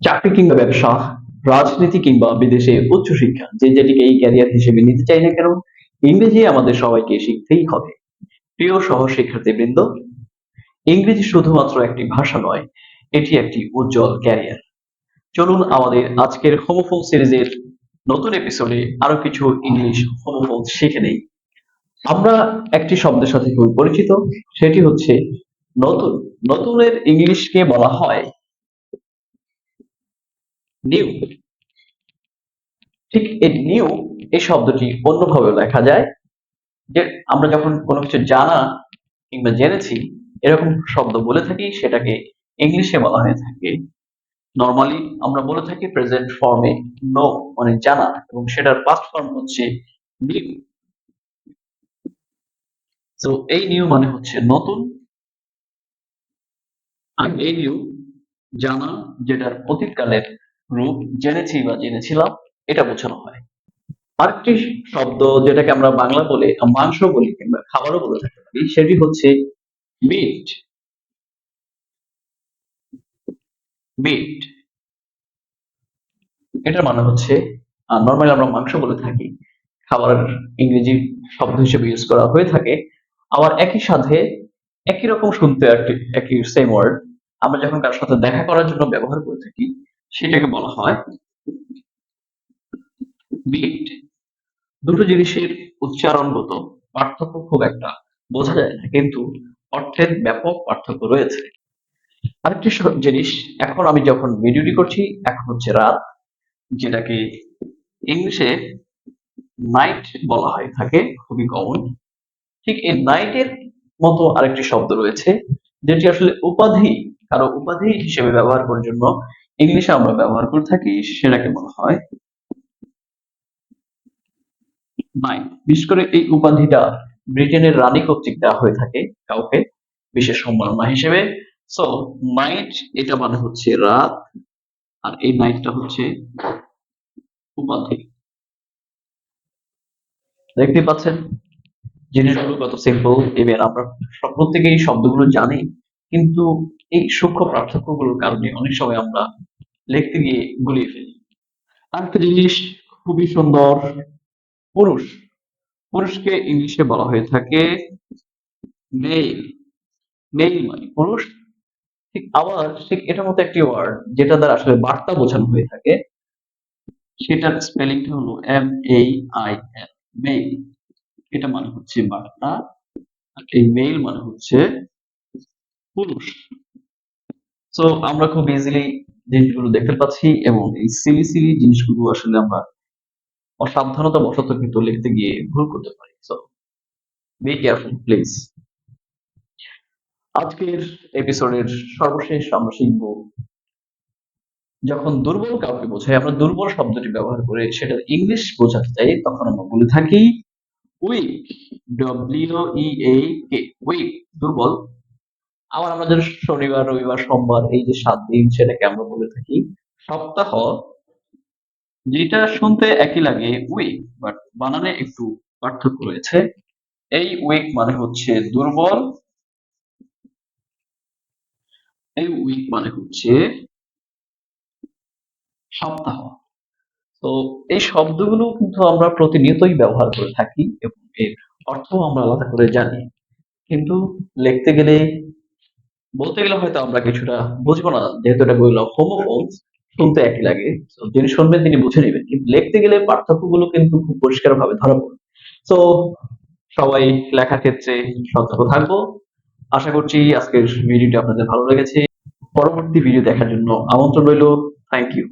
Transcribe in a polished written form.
চাকরি কিংবা ব্যবসা, রাজনীতি কিংবা বিদেশে উচ্চশিক্ষা, যে যেটিকেই ক্যারিয়ার হিসেবে নিতে চাই না কেন, ইংরেজি আমাদের সবাইকে শিখতেই হবে। প্রিয় সহশিক্ষার্থীবৃন্দ, ইংরেজি শুধুমাত্র একটি ভাষা নয়, এটি একটি উজ্জ্বল ক্যারিয়ার। চলুন আমাদের আজকের হোমোফোন সিরিজের নতুন এপিসোডে আরো কিছু ইংলিশ হোমোফোন শিখে নেই। আমরা একটি শব্দের সাথে খুব পরিচিত, সেটি হচ্ছে নতুন। নতুনের ইংলিশকে বলা হয় নিউ। ঠিক এই নিউ এই শব্দটি অন্যভাবে লেখা যায়, যে আমরা যখন কোনো কিছু জানা কিংবা জেনেছি এরকম শব্দ বলে থাকি, সেটাকে ইংলিশে বলা হয়ে থাকে। নর্মালি আমরা বলে থাকি প্রেজেন্ট ফর্মে নো মানে জানা, এবং সেটার পাস্ট ফর্ম হচ্ছে নিউ। তো এই নিউ মানে হচ্ছে নতুন, আর এই নিউ জানা, যেটার অতীতকালের রূপ জেনেছি বা জেনেছিলাম, এটা বোঝানো হয়। আরেকটি শব্দ যেটাকে আমরা বাংলা বলে মাংস বলি কিংবা খাবারও বলে থাকতে পারি, সেটি হচ্ছে মিট। মিট এটার মানে হচ্ছে, নর্মালি আমরা মাংস বলে থাকি, খাবার ইংরেজি শব্দ হিসেবে ইউজ করা হয়ে থাকে। আবার একই সাথে একই রকম শুনতে একই সেম ওয়ার্ড আমরা যখন কারোর সাথে দেখা করার জন্য ব্যবহার করে থাকি, সেটাকে বলা হয় মিট। দুটো জিনিসের উচ্চারণগত পার্থক্য খুব একটা বোঝা যায় না, কিন্তু অর্থের ব্যাপক পার্থক্য রয়েছে। আরেকটি জিনিস, এখন আমি যখন ভিডিওটি করছি এখন হচ্ছে রাত, যেটাকে ইংলিশে নাইট বলা হয় থাকে, খুবই কমন। ঠিক এই নাইটের মতো আরেকটি শব্দ রয়েছে, যেটি আসলে উপাধি, কারো উপাধি হিসেবে ব্যবহার করার জন্য ইংলিশে আমরা ব্যবহার করে থাকি, সেটাকে বলা হয় নাইট। বিশেষ করে এই উপাধিটা ব্রিটেনের রানী কর্তৃক দেওয়া হয়ে থাকে কাউকে বিশেষ সম্মাননা হিসেবে। সো নাইট এটা মানে হচ্ছে রাত, আর এই নাইটটা হচ্ছে উপাধি। দেখতে পাচ্ছেন জিনিসগুলো কত সিম্পল। এবার আমরা প্রত্যেকে এই শব্দগুলো জানি, কিন্তু এই সূক্ষ্ম পার্থক্যগুলোর কারণে অনেক সময় আমরা লিখতে গিয়ে গুলিয়ে ফেলি। আরেকটা জিনিস খুবই সুন্দর, পুরুষ। পুরুষকে ইংলিশে বলা হয়ে থাকে মেল। মেল মানে পুরুষ। ঠিক আবার ঠিক এটার মতো একটি ওয়ার্ড যেটা দ্বারা আসলে বার্তা বোঝানো হয়ে থাকে, সেটার স্পেলিংটা হলো MAIL, মেইল। এটা মানে হচ্ছে বার্তা, আর এই মেইল মানে হচ্ছে পুরুষ। সো আমরা খুব ইজিলি জিনিসগুলো দেখতে পাচ্ছি, এবং এই সিলি সিলি জিনিসগুলো আসলে আমরা অসাবধানতা বশত কিন্তু লিখতে গিয়ে ভুল করতে পারি। So be careful please. আজকের এপিসোডের সর্বশেষ আমরা শিখব, যখন দুর্বল কাউকে বোঝাই, আমরা দুর্বল শব্দটি ব্যবহার করে সেটা ইংলিশ বোঝাতে চাই, তখন আমরা বলে থাকি উইক। WEAK, উইক, দুর্বল। আবার আমাদের শনিবার রবিবার সোমবার এই যে 7 দিন, সেটাকে আমরা বলে থাকি সপ্তাহ, যেটা শুনতে একই লাগে উইক, বাট বানানে একটু পার্থক্য রয়েছে। এই উইক মানে হচ্ছে দুর্বল, এই উইক মানে হচ্ছে সপ্তাহ। তো এই শব্দগুলো কিন্তু আমরা প্রতিনিয়তই ব্যবহার করে থাকি, এবং এর অর্থ আমরা আলাদা করে জানি, কিন্তু লিখতে গেলে, বলতে গেলে হয়তো আমরা কিছুটা বুঝবো না, যেহেতু এটা বললাম হোমোফোনস, শুনতে একই লাগে। তো যিনি শুনবেন তিনি বুঝে নেবেন, কিন্তু লিখতে গেলে পার্থক্যগুলো কিন্তু খুব পরিষ্কার ভাবে ধরা পড়ে। তো সবাই লেখার ক্ষেত্রে সতর্ক থাকবো। আশা করছি আজকের ভিডিওটি আপনাদের ভালো লেগেছে। পরবর্তী ভিডিও দেখার জন্য আমন্ত্রণ রইল। Thank you.